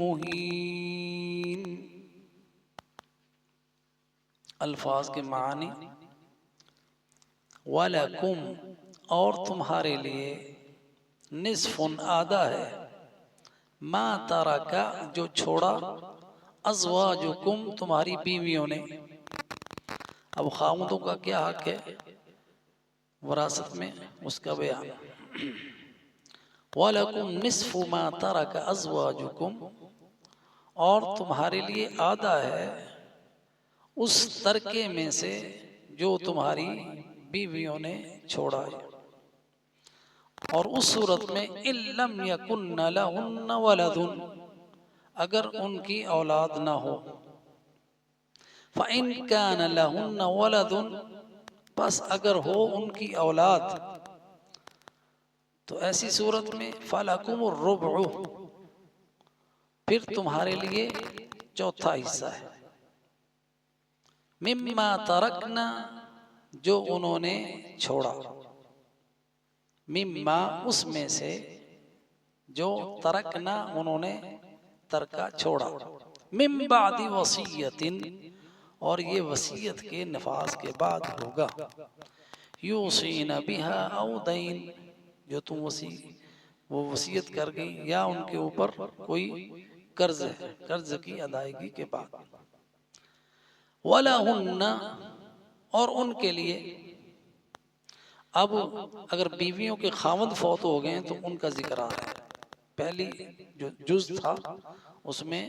मुहीन। अल्फाज के मानी वलकुम और तुम्हारे लिए निस्फुन आधा है मा तरका जो छोड़ा अज़वाजुकुम तुम्हारी बीवियों ने। अब खामुदों का क्या हक है विरासत में उसका बयान। वलकुम निस्फु मा तरक अज़वाजुकुम और तुम्हारे लिए आधा है उस तरके में से जो तुम्हारी बीवियों ने छोड़ा है। और उस सूरत में इल्लम यकुन्न लहुन्न वलदुन अगर उनकी औलाद ना हो फ़इन कान लहुन्न वलदुन बस अगर हो उनकी औलाद तो ऐसी सूरत में फलकुमुर रुबउ फिर तुम्हारे लिए चौथा हिस्सा है मिम्मा तरकना जो उन्होंने छोड़ा मिम्मा उसमें से जो तरकना उन्होंने तरका छोड़ा मिम बादी वसीयतिन और ये वसीयत के नफाज के बाद होगा यूसीना बिहा औ दैन जो तुम वो वसीयत कर गई या उनके ऊपर कोई कर्ज है कर्ज की अदायगी के बाद वलहुन्ना और उनके लिए। अब अगर बीवियों के खामद फौत हो गए तो उनका जिक्र आ रहा है। पहली जो जुज था उसमें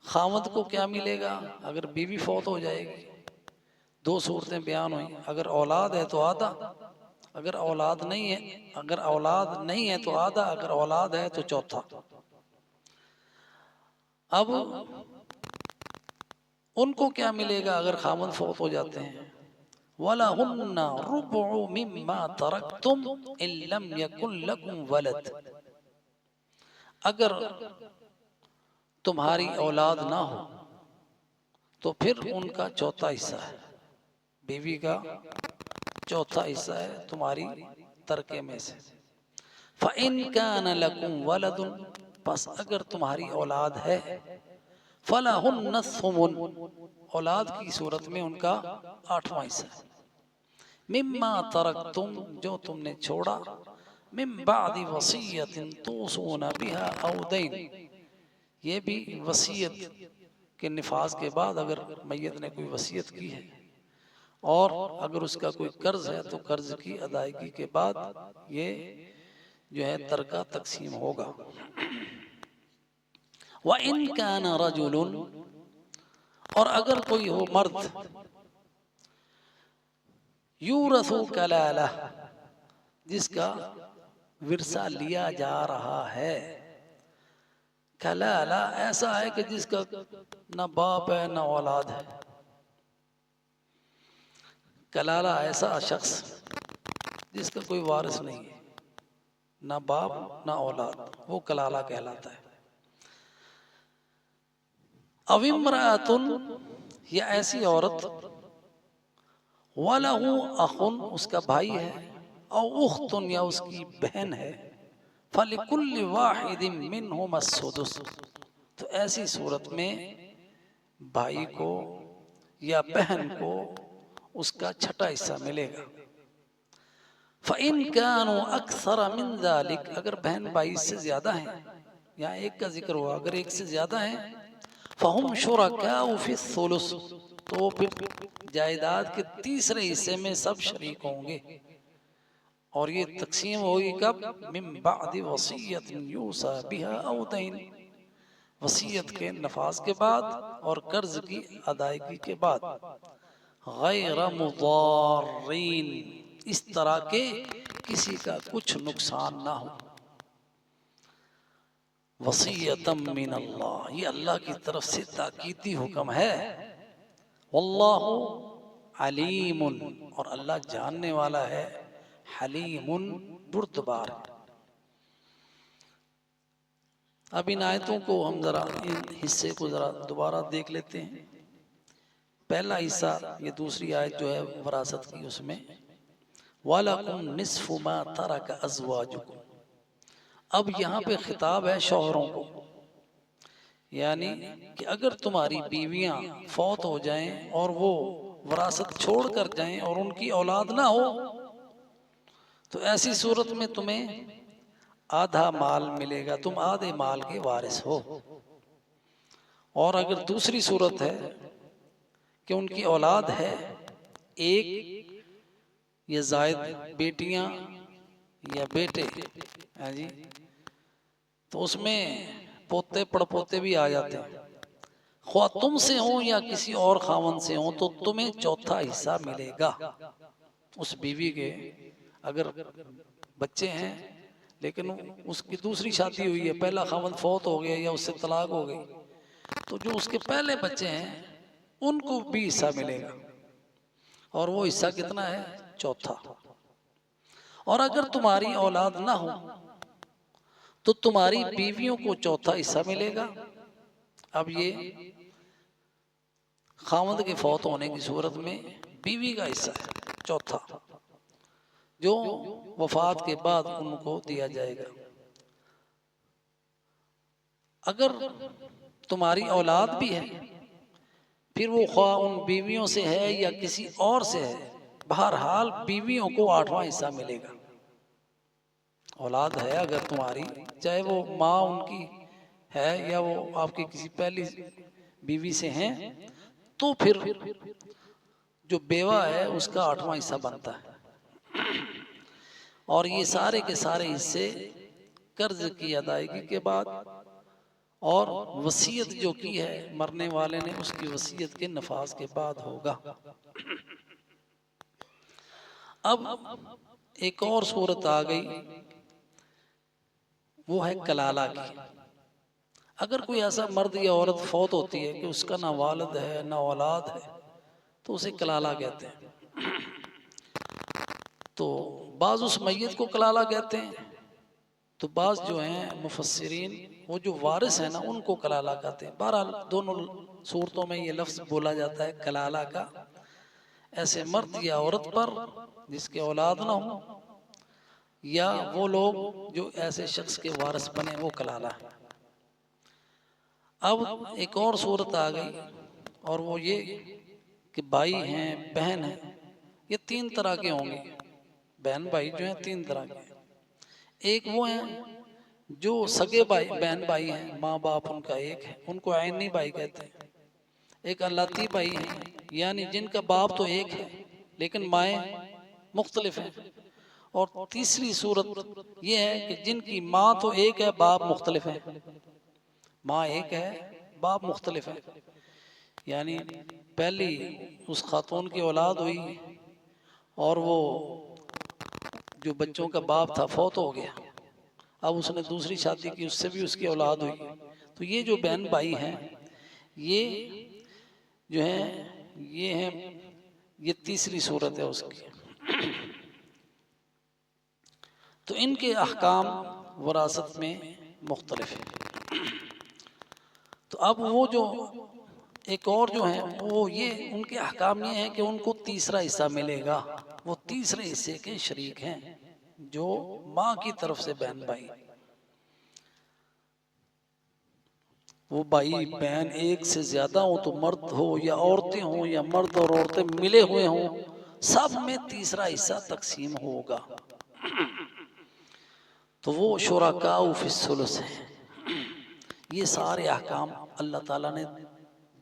खामद को क्या मिलेगा अगर बीवी फौत हो जाएगी। दो सूरतें बयान हुई अगर औलाद है तो आधा अगर औलाद नहीं है तो आधा अगर औलाद है तो चौथा। अब उनको क्या मिलेगा अगर खामद फौत हो जाते हैं। वलहुन्ना रुबउ मिम्मा तरकतुम इन लम यकुन लकुम वलद अगर तुम्हारी औलाद ना हो तो फिर उनका चौथा हिस्सा है। बीवी का चौथा हिस्सा है तुम्हारी तरके में से। फ़इन कान लकुम वलदुन, बस अगर तुम्हारी औलाद है, फलहुन्ना सुमुन, औलाद की सूरत में उनका 8वां हिस्सा है। मिम्मा तरकतुम, जो तुमने छोड़ा, मिम बादी वसीयतिन तूसूना बिहा औ दैन, ये भी वसीयत के निफाज के बाद अगर मैयत ने कोई वसीयत की है और अगर उसका कोई कर्ज है तो कर्ज की अदायगी के बाद ये जो है तरका तकसीम होगा। व इन काना रजुलुन, और अगर कोई हो मर्द, यूरसु कलाला, जिसका विरसा लिया जा रहा है। कलाला ऐसा है कि जिसका न बाप है न औलाद है। कलाला ऐसा शख्स जिसका कोई वारिस नहीं है, न बाप न औलाद, वो कलाला कहलाता है। अविम्रातुन, या ऐसी औरत, वलहु अखुन, उसका भाई है, और उख्तुन, या उसकी बहन है, फलिकुल्लि वाहिदिन मिनहुमा सुदुस, तो ऐसी सूरत में भाई को या बहन को उसका छठा हिस्सा मिलेगा। फ़इन कानू अक्सर मिन ज़ालिक, अगर बहन भाई से ज्यादा है, यहाँ एक का जिक्र हुआ, अगर एक से ज्यादा है, फ़हुम शुरकाउ फ़िस्सुलुस, तो फिर जायदाद के तीसरे हिस्से में सब शरीक होंगे। और ये तकसीम होगी कब? मिन बादी वसीयतिन यूसा बिहा औ दैन, वसीयत के नफाज के बाद और कर्ज की अदायगी के बाद। गैर मुदार्रीन, इस तरह के किसी का कुछ नुकसान ना हो। वसीयतम मिन अल्लाह, ये अल्लाह की तरफ से ताकीदी हुक्म है। वल्लाहु अलीमुन, और अल्लाह जानने वाला है, हलीमुन, बुर्दबार। अब इन आयतों को हम जरा, इन हिस्से को जरा दोबारा देख लेते हैं। पहला हिस्सा, ये दूसरी आयत जो है वरासत की, उसमें वलकुम निस्फु मा तरक अज़वाजुकुम, अब यहाँ पे खिताब है शौहरों को, यानी कि अगर तुम्हारी बीवियां फौत हो जाएं और वो वरासत छोड़ कर जाएं और उनकी औलाद ना हो, तो ऐसी सूरत में तुम्हें आधा माल मिलेगा, तुम आधे माल के वारिस हो। और अगर दूसरी सूरत है कि उनकी औलाद है, एक या जायद बेटियां या बेटे हैं जी, तो उसमें पोते पड़पोते भी आ जाते हैं। ख्वा तुमसे हो या किसी और खावन से हो, तो तुम्हें चौथा हिस्सा मिलेगा। उस बीवी के अगर बच्चे हैं लेकिन उसकी दूसरी शादी हुई है, पहला खावन फौत हो गया या उससे तलाक हो गई, तो जो उसके पहले बच्चे हैं उनको भी हिस्सा मिलेगा। और वो हिस्सा कितना है? चौथा। और अगर तुम्हारी औलाद ना हो तो तुम्हारी बीवियों को चौथा हिस्सा मिलेगा। अब ये खामद के फौत होने की सूरत में बीवी का हिस्सा है चौथा, जो वफात के बाद उनको दिया जाएगा। अगर तुम्हारी औलाद भी है, फिर वो ख्वा उन बीवियों से है या किसी और से है, बहरहाल बीवियों को 8वां हिस्सा मिलेगा। औलाद है अगर तुम्हारी, चाहे वो माँ उनकी है या वो आपकी किसी पहली बीवी से हैं, तो फिर जो बेवा है उसका 8वां हिस्सा बनता है। और ये सारे के सारे हिस्से कर्ज की अदायगी के बाद और वसीयत जो की है मरने वाले ने, उसकी वसीयत के नफाज के बाद होगा। अब एक और सूरत आ गई, वो है कलाला की। अगर कोई ऐसा मर्द या औरत फौत होती है कि उसका ना वालिद है ना औलाद है, तो उसे कलाला कहते हैं। तो बाज उस मैयत को कलाला कहते हैं, तो बाज जो हैं मुफस्सिरीन, वो जो वारिस है ना उनको कलाला कहते हैं। बहरहाल दोनों सूरतों में ये लफ्ज़ बोला जाता है कलाला का, ऐसे मर्द या औरत पर जिसके औलाद ना हो या वो लोग जो ऐसे शख्स के वारिस बने वो कलाला है। अब एक और सूरत आ गई और वो ये कि भाई हैं बहन हैं, ये तीन तरह के होंगे। बहन भाई जो हैं तीन तरह के, एक वो हैं जो सगे भाई बहन भाई हैं, माँ बाप उनका एक है, उनको ऐनी भाई कहते हैं। एक अल्लाती भाई हैं, यानी जिनका बाप तो एक है लेकिन माएँ मुख्तलिफ हैं। और तीसरी सूरत ये है कि जिनकी माँ तो एक है बाप मुख्तलिफ है। माँ एक है बाप मुख्तलिफ है, यानी पहली उस खातून की औलाद हुई और वो जो बच्चों का बाप था फौत हो गया, अब उसने दूसरी शादी की, उससे भी उसकी औलाद हुई। तो ये जो बहन भाई हैं ये जो है ये हैं, ये तीसरी सूरत है उसकी। तो इनके अहकाम वरासत में मुख्तलिफ है। तो अब वो जो एक और जो है वो ये उनके अहकाम ये हैं कि उनको तीसरा हिस्सा मिलेगा। वो तीसरे हिस्से के शरीक हैं जो माँ की तरफ से बहन भाई। वो भाई बहन एक से ज्यादा हो तो मर्द हो या औरतें हो या मर्द और औरतें मिले हुए हों, सब में तीसरा हिस्सा तकसीम होगा। तो वो शुरका फिस्सुलुस है। ये सारे अहकाम अल्लाह ताला ने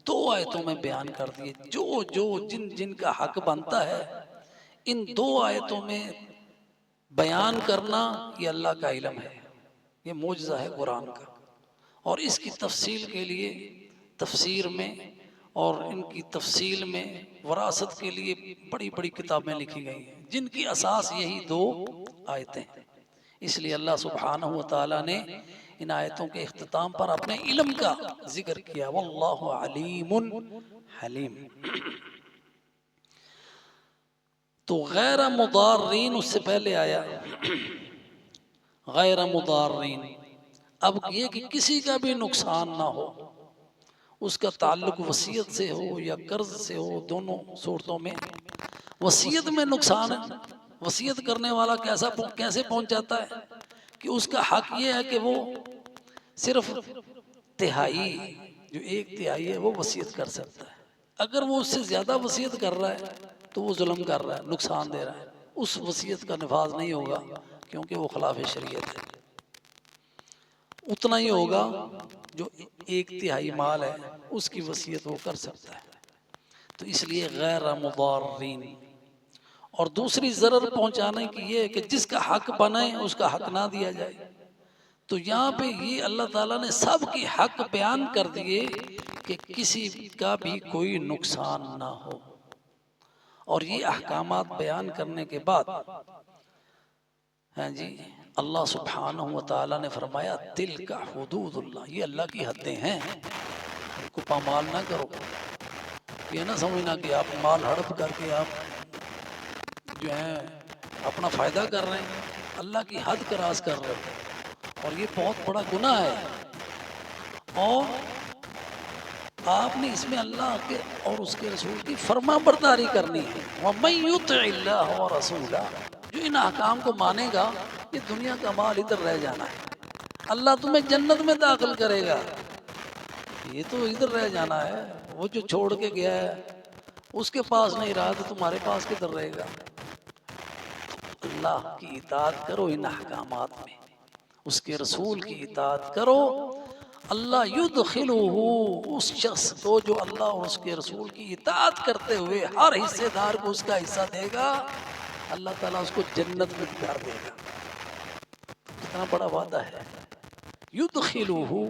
दो आयतों में बयान कर दिए। जो जो जिन जिन का हक बनता है इन दो आयतों में बयान करना ये अल्लाह का इल्म है, ये मौजज़ा है कुरान का। और इसकी तफसील के लिए तफसीर में और इनकी तफसील में वरासत के लिए बड़ी बड़ी किताबें लिखी गई हैं जिनकी असास यही दो आयतें हैं। इसलिए अल्लाह सुब्हानहू व तआला ने इन आयतों के इख्तिताम पर अपने इल्म का जिक्र किया, वल्लाहु अलीमुन हलीम। तो गैर मुदार्रीन उससे पहले आया, गैर मुदार्रीन। अब ये कि किसी का भी नुकसान ना हो, उसका ताल्लुक वसीयत से हो या कर्ज से हो, दोनों सूरतों में। वसीयत में नुकसान है, वसीयत करने वाला कैसे पहुंच जाता है कि उसका हक ये है कि वो सिर्फ तिहाई, जो एक तिहाई है वो वसीयत कर सकता है। अगर वो उससे ज्यादा वसीयत कर रहा है तो वो जुल्म कर रहा है, नुकसान दे रहा है, उस वसीयत का नफाज नहीं होगा क्योंकि वो खिलाफ शरीयत है। उतना ही होगा जो एक तिहाई माल है उसकी वसीयत वो कर सकता है। तो इसलिए गैर मुदार्रीन। और दूसरी ज़रर पहुंचाने की ये है कि जिसका हक बने उसका हक ना दिया जाए। तो यहाँ पे ये अल्लाह ताला ने सबके हक बयान कर दिए कि किसी का भी कोई नुकसान ना हो। और ये अहकामात बयान करने के बाद हैं जी, अल्लाह सुब्हानहू व तआला ने फरमाया तिल्का हुदूदुल्लाह, ये अल्लाह की हदें हैं, इनको पामाल ना करो। ये ना समझना कि आप माल हड़प करके आप जो है अपना फ़ायदा कर रहे हैं, अल्लाह की हद क्रॉस कर रहे हो और ये बहुत बड़ा गुनाह है। और आपने इसमें अल्लाह के और उसके रसूल की फरमाबरदारी करनी है। वमन युतिइल्लाह व रसूला, जो इन अहकाम को मानेगा ये दुनिया का माल इधर रह जाना है, अल्लाह तुम्हें जन्नत में दाखिल करेगा, ये तो इधर रह जाना है। वो जो छोड़ के गया है उसके पास नहीं रहा तो तुम्हारे पास किधर रहेगा। तो अल्लाह की इताअत करो इन अहकामात में, उसके रसूल की इताअत करो। अल्लाह युदखिलुहु, उस शख्स को जो अल्लाह और उसके रसूल की इताअत करते हुए हर हिस्सेदार को उसका हिस्सा देगा, अल्लाह ताला उसको जन्नत में कर देगा। कितना बड़ा वादा है। युदखिलुहु,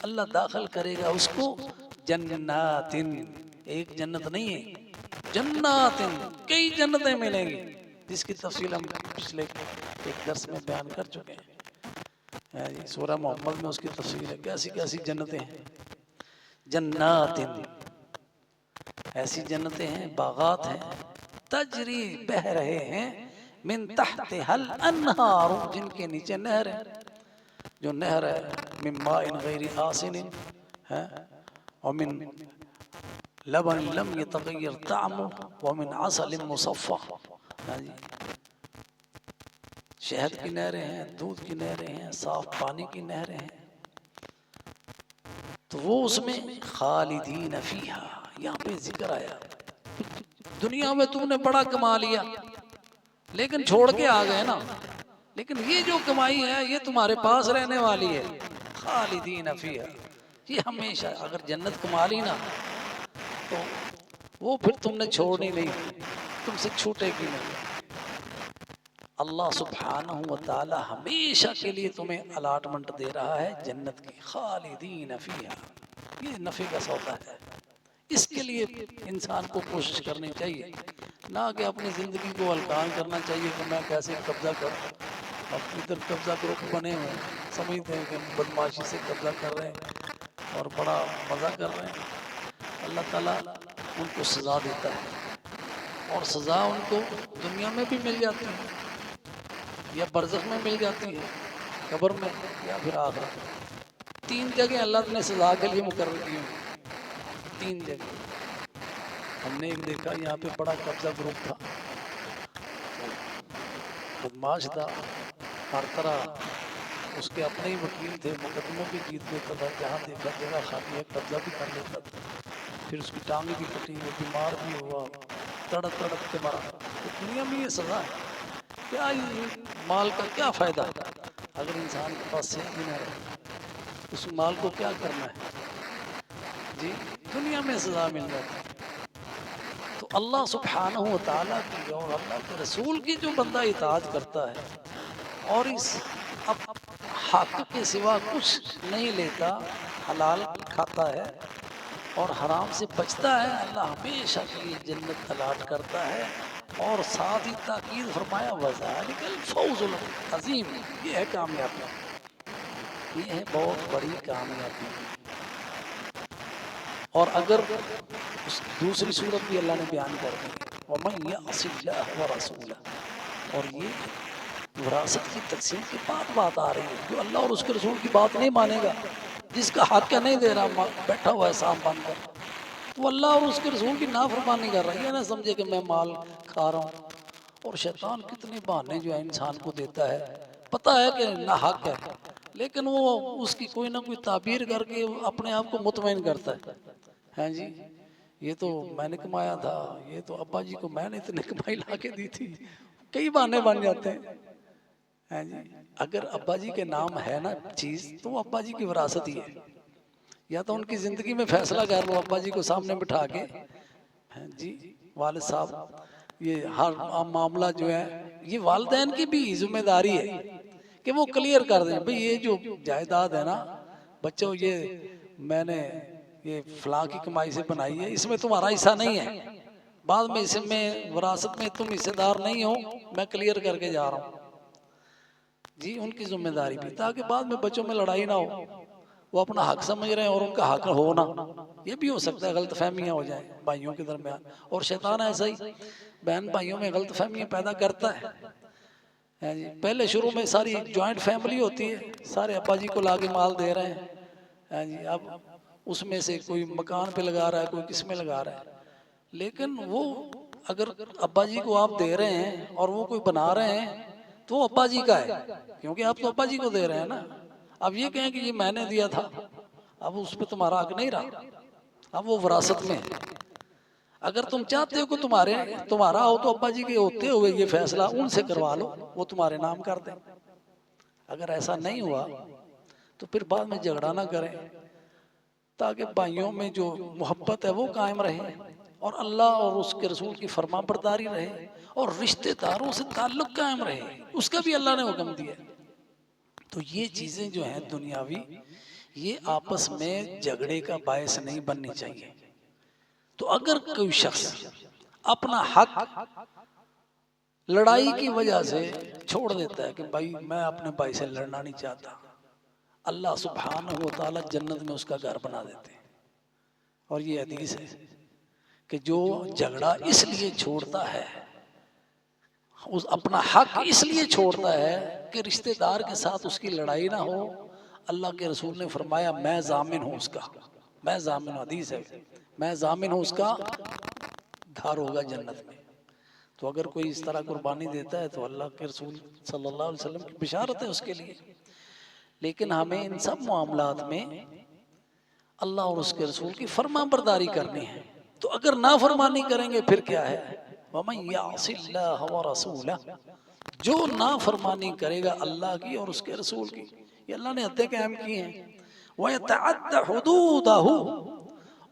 अल्लाह दाखिल करेगा उसको जन्नातिन, एक जन्नत नहीं है, जन्नातिन, कई जन्नतें मिलेंगी जिसकी तफसील हम पिछले एक दर्स में बयान कर चुके हैं। सूरह मोहम्मद में उसकी तफसील है, कैसी कैसी जन्नतें हैं। जन्नातिन, ऐसी जन्नतें हैं, बागात हैं, तजरी बह रहे हैं, मिन तहतिहल अन्हार, जिनके नीचे नहर है। जो नहर है मिन माइन गैरि आसिन है, और मिन लबन लम यतगय्यर ताअमुहु व मिन असलिन मुसफ़्फ़ा, शहद की नहरें हैं, दूध की नहरें हैं, साफ पानी की नहरें हैं। तो वो उसमें खालिदीन फीहा, यहाँ पे जिक्र आया दुनिया में तुमने बड़ा कमा लिया लेकिन छोड़ के आ गए ना, लेकिन ये जो कमाई है ये तुम्हारे पास रहने वाली है। खालिदीन फीहा, ये हमेशा। अगर जन्नत कमा ली ना तो वो फिर तुमने छोड़नी नहीं, तुमसे छूटेगी नहीं। अल्लाह सुब्हानहू व तआला हमेशा के लिए तुम्हें अलाटमेंट दे रहा है जन्नत की। खालिदीन फीहा, ये नफ़े का सौदा है। इसके लिए इंसान को कोशिश करनी चाहिए, ना कि अपनी ज़िंदगी को हल्कान करना चाहिए कि मैं कैसे कब्जा करूँ। अब इधर कब्जा ग्रुप बने हुए हैं, समझते हैं कि बदमाशी से कब्जा कर रहे हैं और बड़ा मज़ा कर रहे हैं। अल्लाह ताला उनको सज़ा देता है और सज़ा उनको दुनिया में भी मिल जाती है या बरज़ख में मिल जाती है, कब्र में या फिर आखिरत में। 3 जगह अल्लाह ने सज़ा के लिए मुकर्रर की हैं, 3 जगह। हमने एक देखा यहाँ पे बड़ा कब्जा ग्रुप था, बदमाश था, हर तरह उसके अपने ही वकील थे, मुकदमों भी जीत लेता था, जहाँ देखा जगह खाली है कब्जा भी कर लेता था। फिर उसकी टांगे भी कटी, वो बीमार भी हुआ, तड़प तड़प के मरा। तो दुनिया में ये सज़ा है। क्या ये माल का क्या फ़ायदा अगर इंसान के पास सेहत भी ना रहे, उस माल को क्या करना है जी। दुनिया में सज़ा मिल जाती है। तो अल्लाह सुब्हानहू व तआला की और अल्लाह के रसूल की जो बंदा इताअत करता है और इस अब हक के सिवा कुछ नहीं लेता, हलाल खाता है और हराम से बचता है, अल्लाह हमेशा के लिए जन्नत तलाश करता है। और साथ ही ताकीद फरमाया वज़ालिकल फौज़ुल अज़ीम, ये है कामयाबी, ये है बहुत बड़ी कामयाबी। और अगर उस दूसरी सूरत भी अल्लाह ने बयान कर दी, वमन यअसिल्लाह व रसूलह, और ये विरासत की तकसीम की बात आ रही है। जो अल्लाह और उसके रसूल की बात नहीं मानेगा, जिसका हक क्या नहीं दे रहा, बैठा हुआ है साम बांध कर, वो अल्लाह और उसके रसूल की नाफरमानी कर रहा है। ये ना समझे कि मैं माल खा रहा हूँ। और शैतान कितने बहाने जो है इंसान को देता है, पता है कि ना हक है, लेकिन वो उसकी कोई ना कोई ताबीर करके अपने आप को मुतमईन करता है जी। ये तो मैंने कमाया था, ये तो अब्बा जी को मैंने इतने कमाई ला के दी थी, कई बहाने बन जाते हैं जी। अगर अब्बा जी के नाम है ना चीज़, तो वो अब्बा जी की विरासत ही है। या तो उनकी ज़िंदगी में फैसला कर लो अब्बा जी को सामने बिठा के, हैं जी वालिद साहब, ये हर मामला जो है ये वालिदैन की भी जिम्मेदारी है कि वो क्लियर कर दें, भाई ये जो जायदाद है ना बच्चों, ये मैंने ये फलां की कमाई से बनाई है, इसमें तुम्हारा हिस्सा नहीं है, बाद में इसमें विरासत में तुम हिस्सेदार नहीं हो, मैं क्लियर करके जा रहा हूँ जी। उनकी जिम्मेदारी भी, ताकि बाद में बच्चों में लड़ाई ना हो, वो अपना हक समझ रहे हैं और उनका हक हो ना। ये भी हो सकता है गलत फहमियाँ हो जाए भाइयों के दरमियान, और शैतान ऐसा ही बहन भाइयों में गलत फहमियाँ पैदा करता है जी। पहले शुरू में सारी जॉइंट फैमिली होती है, सारे अब्बा जी को लाके माल दे रहे हैं जी। अब उसमें से कोई मकान पे लगा रहा है, कोई किस में लगा रहा है, लेकिन वो अगर अब्बा जी को आप दे रहे हैं और वो कोई बना रहे हैं तो वो अब्बा जी का है, क्योंकि आप तो अब्बा जी को दे रहे हैं ना। अब ये कहें कि ये मैंने दिया था, अब उस पर तुम्हारा हक नहीं रहा, अब वो विरासत में है। अगर तुम चाहते हो कि तुम्हारा हो तो अब्बा जी के होते हुए ये फैसला उनसे करवा लो, वो तुम्हारे नाम कर दें। अगर ऐसा नहीं हुआ तो फिर बाद में झगड़ा ना करें, ताकि भाइयों में जो मोहब्बत है वो कायम रहे और अल्लाह और उसके रसूल की फरमाबरदारी रहे और रिश्तेदारों से ताल्लुक कायम रहे, उसका भी अल्लाह ने हुक्म दिया। तो ये चीज़ें जो हैं दुनियावी, ये आपस में झगड़े का बायस नहीं बननी चाहिए। तो अगर कोई शख्स अपना हक लड़ाई की वजह से छोड़ देता है कि भाई मैं अपने भाई से लड़ना नहीं चाहता, अल्लाह सुब्हानहू व तआला जन्नत में उसका घर बना देते हैं। और ये हदीस है कि जो झगड़ा इसलिए छोड़ता है, उस अपना हक इसलिए छोड़ता है कि रिश्तेदार के साथ उसकी लड़ाई ना हो, अल्लाह के रसूल ने फरमाया मैं जामिन हूँ उसका, मैं जामिन, हदीस है, मैं जामिन हूँ उसका घर होगा जन्नत में। तो अगर कोई इस तरह कुर्बानी देता है तो अल्लाह के रसूल सल्लल्लाहु अलैहि वसल्लम की बिशारत है उसके लिए। लेकिन हमें इन सब मामलात में अल्लाह और उसके रसूल की फरमाबरदारी करनी है। तो अगर नाफरमानी करेंगे फिर क्या है, वमन यासिल्लाह व रसूलह, जो नाफरमानी करेगा अल्लाह की और उसके रसूल की, ये अल्लाह ने हदें कायम की हैं, व यतअद्दा हुदूदहू,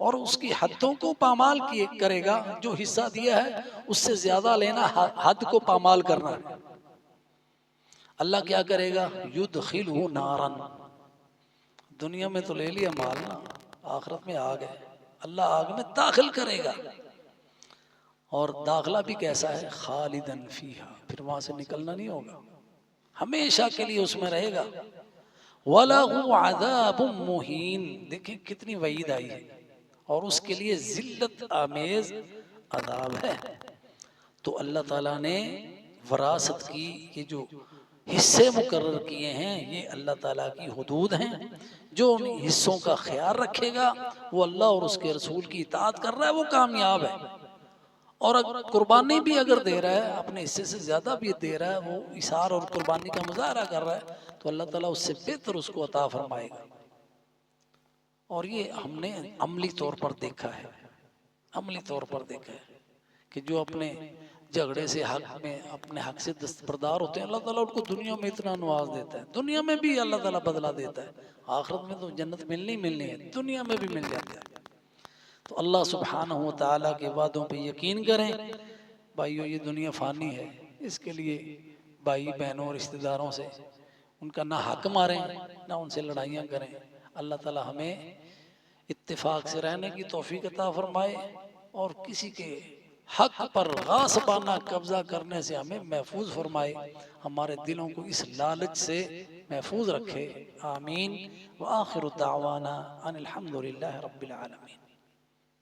और उसकी हदों को पामाल किए करेगा, जो हिस्सा दिया है उससे ज्यादा लेना हद को पामाल करना है। अल्लाह क्या करेगा, युदखिलहु नारन, दुनिया में तो ले लिया माल ना, आखिरत में आग है, अल्लाह आग में दाखिल करेगा। और दाखिला भी कैसा है, खालिदन फीहा, फिर वहां से निकलना नहीं होगा, हमेशा के लिए उसमें रहेगा। वलहु अज़ाबुम मुहीन, देखिए कितनी वईद आई है, और उसके लिए जिल्लत आमेज अज़ाब है। तो अल्लाह ताला ने वरासत की ये जो हिस्से मुकर्रर किए हैं, ये अल्लाह ताला की हुदूद हैं। जो उन हिस्सों का ख्याल रखेगा वो अल्लाह और उसके रसूल की इताअत कर रहा है, वो कामयाब है। और कुर्बानी भी अगर दे रहा है, अपने हिस्से से ज्यादा भी दे रहा है, वो इशार और कुर्बानी का मुजाहरा कर रहा है, तो अल्लाह ताला उससे बेहतर उसको अता फरमाएगा। और ये हमने अमली तौर पर देखा है, अमली तौर पर देखा है कि जो अपने झगड़े से हक में, अपने हक से दस्तबरदार होते हैं, अल्लाह ताला उनको दुनिया में इतना नवाज देता है, दुनिया में भी अल्लाह ताला बदला देता है। आखिरत में तो जन्नत मिलनी मिलनी है, दुनिया में भी मिल जाता है। तो अल्लाह सुब्हानहू व तआला के वादों पे यकीन करें। भाइयों, ये दुनिया फानी है, इसके लिए भाई बहनों और रिश्तेदारों से उनका ना हक मारें, ना उनसे लड़ाइयाँ करें। अल्लाह ताला हमें इत्तेफाक से रहने की तौफीक अता फरमाए, और किसी के हक पर गासबाना कब्जा करने से हमें महफूज फरमाए, हमारे दिलों को इस लालच से महफूज रखे। आमीन। व आखिरु दावाना अनिल हम्दुलिल्लाहि रब्बिल आलमीन।